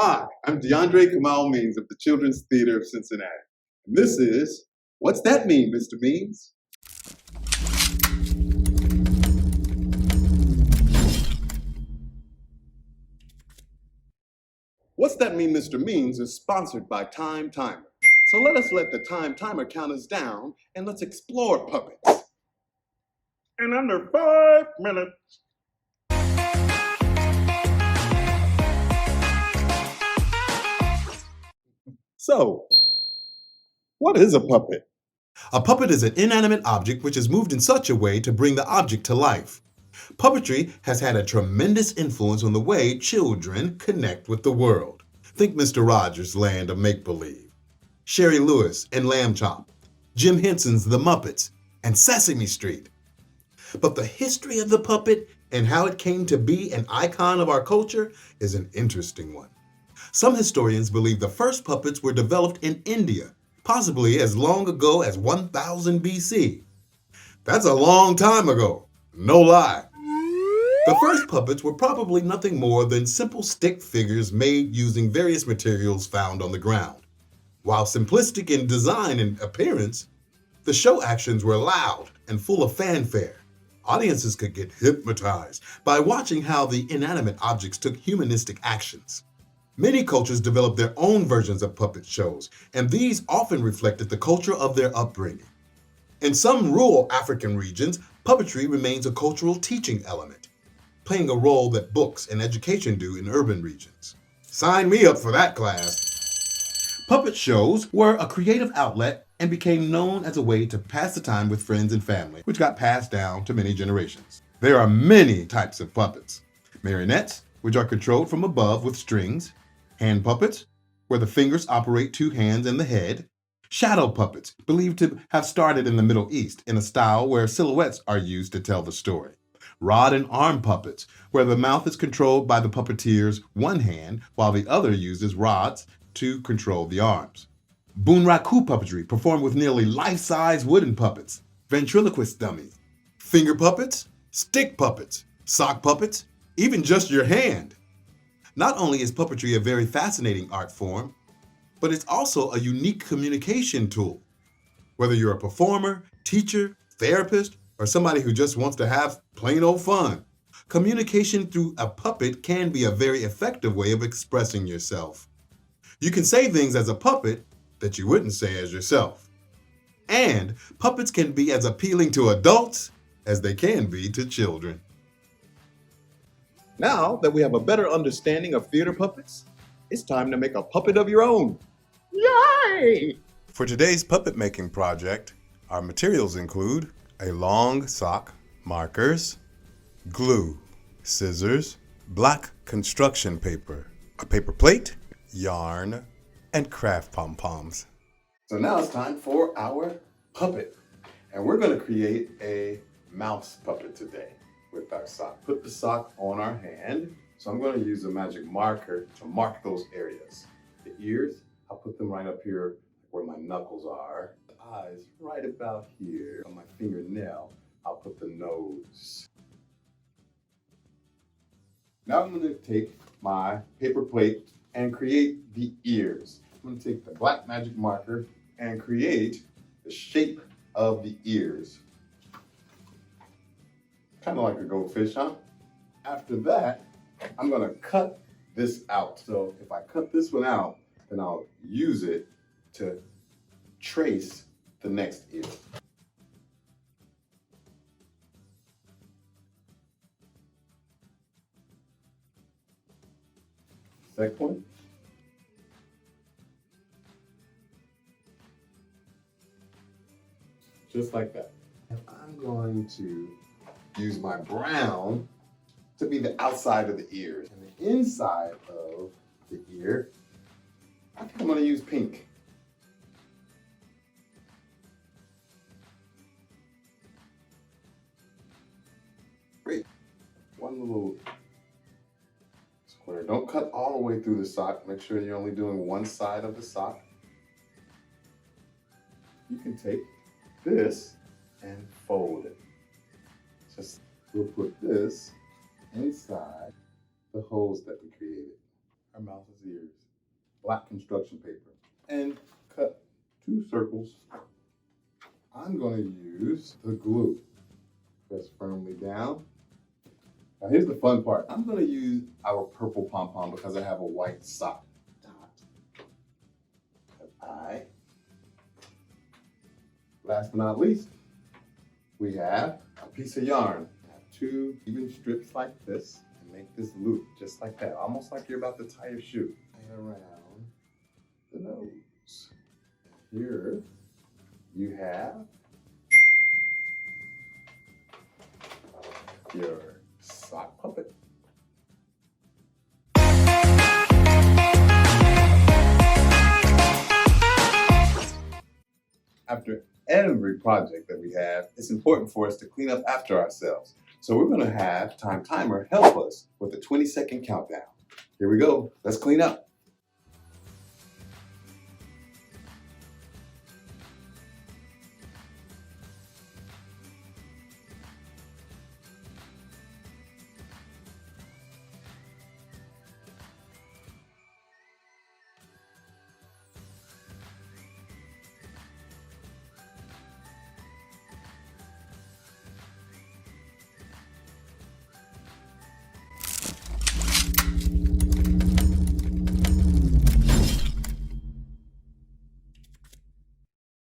Hi, I'm Deondra Kamau Means of the Children's Theater of Cincinnati. And this is What's That Mean, Mr. Means? What's That Mean, Mr. Means is sponsored by Time Timer. So let the Time Timer count us down and let's explore puppets. In under 5 minutes. So, what is a puppet? A puppet is an inanimate object which is moved in such a way to bring the object to life. Puppetry has had a tremendous influence on the way children connect with the world. Think Mr. Rogers' Land of Make-Believe, Sherry Lewis and Lamb Chop, Jim Henson's The Muppets, and Sesame Street. But the history of the puppet and how it came to be an icon of our culture is an interesting one. Some historians believe the first puppets were developed in India, possibly as long ago as 1000 BC. That's a long time ago, no lie. The first puppets were probably nothing more than simple stick figures made using various materials found on the ground. While simplistic in design and appearance, the show actions were loud and full of fanfare. Audiences could get hypnotized by watching how the inanimate objects took humanistic actions. Many cultures developed their own versions of puppet shows, and these often reflected the culture of their upbringing. In some rural African regions, puppetry remains a cultural teaching element, playing a role that books and education do in urban regions. Sign me up for that class. Puppet shows were a creative outlet and became known as a way to pass the time with friends and family, which got passed down to many generations. There are many types of puppets. Marionettes, which are controlled from above with strings. Hand puppets, where the fingers operate two hands and the head. Shadow puppets, believed to have started in the Middle East in a style where silhouettes are used to tell the story. Rod and arm puppets, where the mouth is controlled by the puppeteer's one hand while the other uses rods to control the arms. Bunraku puppetry, performed with nearly life-size wooden puppets. Ventriloquist dummies. Finger puppets, stick puppets, sock puppets, even just your hand. Not only is puppetry a very fascinating art form, but it's also a unique communication tool. Whether you're a performer, teacher, therapist, or somebody who just wants to have plain old fun, communication through a puppet can be a very effective way of expressing yourself. You can say things as a puppet that you wouldn't say as yourself. And puppets can be as appealing to adults as they can be to children. Now that we have a better understanding of theater puppets, it's time to make a puppet of your own. Yay! For today's puppet making project, our materials include a long sock, markers, glue, scissors, black construction paper, a paper plate, yarn, and craft pom-poms. So now it's time for our puppet. And we're going to create a mouse puppet today with our sock. Put the sock on our hand. So I'm going to use a magic marker to mark those areas. The ears, I'll put them right up here where my knuckles are. The eyes right about here. On my fingernail, I'll put the nose. Now I'm going to take my paper plate and create the ears. I'm going to take the black magic marker and create the shape of the ears. Kind of like a goldfish, huh? After that, I'm going to cut this out. So if I cut this one out, then I'll use it to trace the next ear. Second one. Just like that. And I'm going to use my brown to be the outside of the ears. And the inside of the ear, I think I'm going to use pink. Great. One little square. Don't cut all the way through the sock. Make sure you're only doing one side of the sock. You can take this and fold it. We'll put this inside the holes that we created. our mouse's ears. Black construction paper. And cut 2 circles. I'm going to use the glue. Press firmly down. Now here's the fun part. I'm going to use our purple pom-pom because I have a white sock. Dot. An eye. Last but not least, we have a piece of yarn. I have 2 even strips like this and make this loop just like that, almost like you're about to tie your shoe. And around the nose. Here you have your sock puppet. After every project that we have, it's important for us to clean up after ourselves. So we're going to have Time Timer help us with a 20-second countdown. Here we go. Let's clean up.